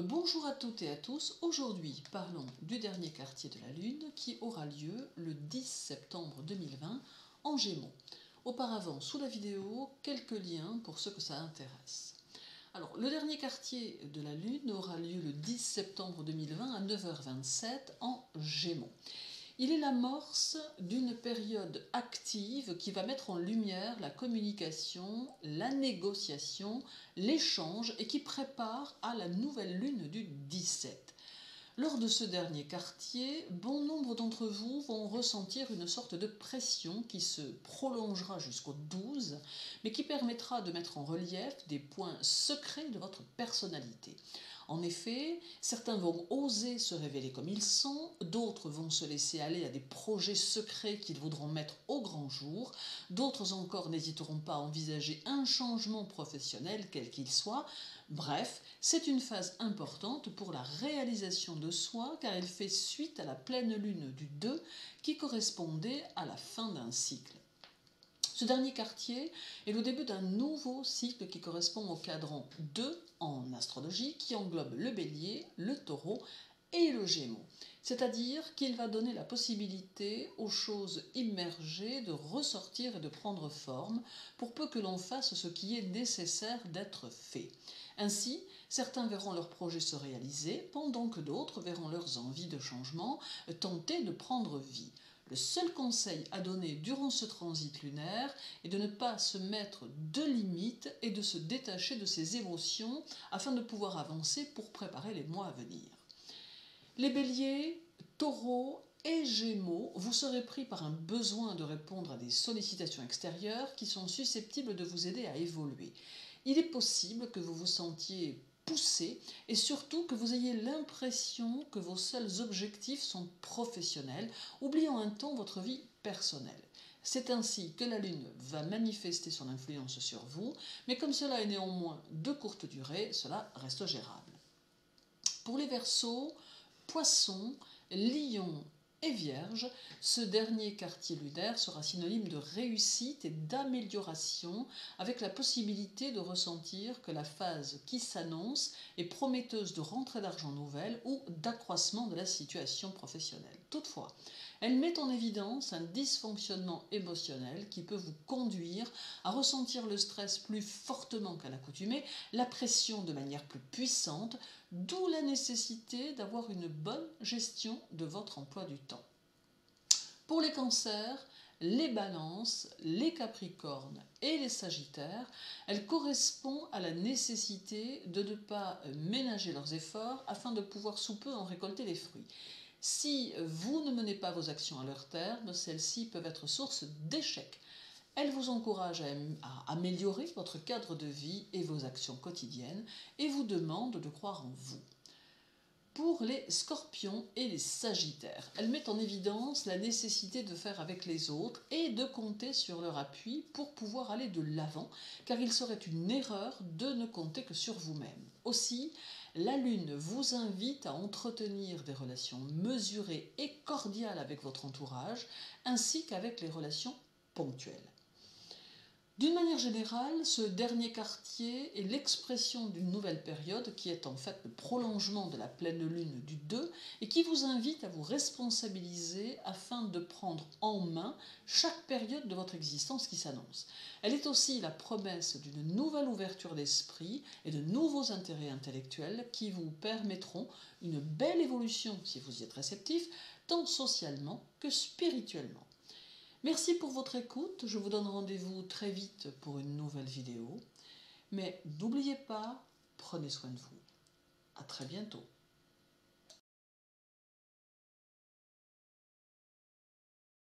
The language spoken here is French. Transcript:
Bonjour à toutes et à tous, aujourd'hui parlons du dernier quartier de la Lune qui aura lieu le 10 septembre 2020 en Gémeaux. Auparavant, sous la vidéo, quelques liens pour ceux que ça intéresse. Alors, le dernier quartier de la Lune aura lieu le 10 septembre 2020 à 9h27 en Gémeaux. Il est l'amorce d'une période active qui va mettre en lumière la communication, la négociation, l'échange et qui prépare à la nouvelle lune du 17. Lors de ce dernier quartier, bon nombre d'entre vous vont ressentir une sorte de pression qui se prolongera jusqu'au 12, mais qui permettra de mettre en relief des points secrets de votre personnalité. En effet, certains vont oser se révéler comme ils sont, d'autres vont se laisser aller à des projets secrets qu'ils voudront mettre au grand jour, d'autres encore n'hésiteront pas à envisager un changement professionnel quel qu'il soit. Bref, c'est une phase importante pour la réalisation de soi car elle fait suite à la pleine lune du 2 qui correspondait à la fin d'un cycle. Ce dernier quartier est le début d'un nouveau cycle qui correspond au cadran 2 en astrologie qui englobe le bélier, le taureau et le gémeaux. C'est-à-dire qu'il va donner la possibilité aux choses immergées de ressortir et de prendre forme pour peu que l'on fasse ce qui est nécessaire d'être fait. Ainsi, certains verront leurs projets se réaliser pendant que d'autres verront leurs envies de changement tenter de prendre vie. Le seul conseil à donner durant ce transit lunaire est de ne pas se mettre de limites et de se détacher de ses émotions afin de pouvoir avancer pour préparer les mois à venir. Les béliers, taureaux et gémeaux, vous serez pris par un besoin de répondre à des sollicitations extérieures qui sont susceptibles de vous aider à évoluer. Il est possible que vous vous sentiez poussé et surtout que vous ayez l'impression que vos seuls objectifs sont professionnels, oubliant un temps votre vie personnelle. C'est ainsi que la Lune va manifester son influence sur vous, mais comme cela est néanmoins de courte durée, cela reste gérable. Pour les Verseaux, Poissons, Lions et Vierge, ce dernier quartier lunaire sera synonyme de réussite et d'amélioration avec la possibilité de ressentir que la phase qui s'annonce est prometteuse de rentrée d'argent nouvelle ou d'accroissement de la situation professionnelle. Toutefois, elle met en évidence un dysfonctionnement émotionnel qui peut vous conduire à ressentir le stress plus fortement qu'à l'accoutumée, la pression de manière plus puissante, d'où la nécessité d'avoir une bonne gestion de votre emploi du temps. Pour les cancers, les balances, les capricornes et les sagittaires, elles correspondent à la nécessité de ne pas ménager leurs efforts afin de pouvoir sous peu en récolter les fruits. Si vous ne menez pas vos actions à leur terme, celles-ci peuvent être source d'échecs. Elles vous encouragent à améliorer votre cadre de vie et vos actions quotidiennes et vous demandent de croire en vous. Pour les scorpions et les sagittaires, elles mettent en évidence la nécessité de faire avec les autres et de compter sur leur appui pour pouvoir aller de l'avant, car il serait une erreur de ne compter que sur vous-même. Aussi, la Lune vous invite à entretenir des relations mesurées et cordiales avec votre entourage, ainsi qu'avec les relations ponctuelles. D'une manière générale, ce dernier quartier est l'expression d'une nouvelle période qui est en fait le prolongement de la pleine lune du 2 et qui vous invite à vous responsabiliser afin de prendre en main chaque période de votre existence qui s'annonce. Elle est aussi la promesse d'une nouvelle ouverture d'esprit et de nouveaux intérêts intellectuels qui vous permettront une belle évolution si vous y êtes réceptif, tant socialement que spirituellement. Merci pour votre écoute, je vous donne rendez-vous très vite pour une nouvelle vidéo. Mais n'oubliez pas, prenez soin de vous. À très bientôt.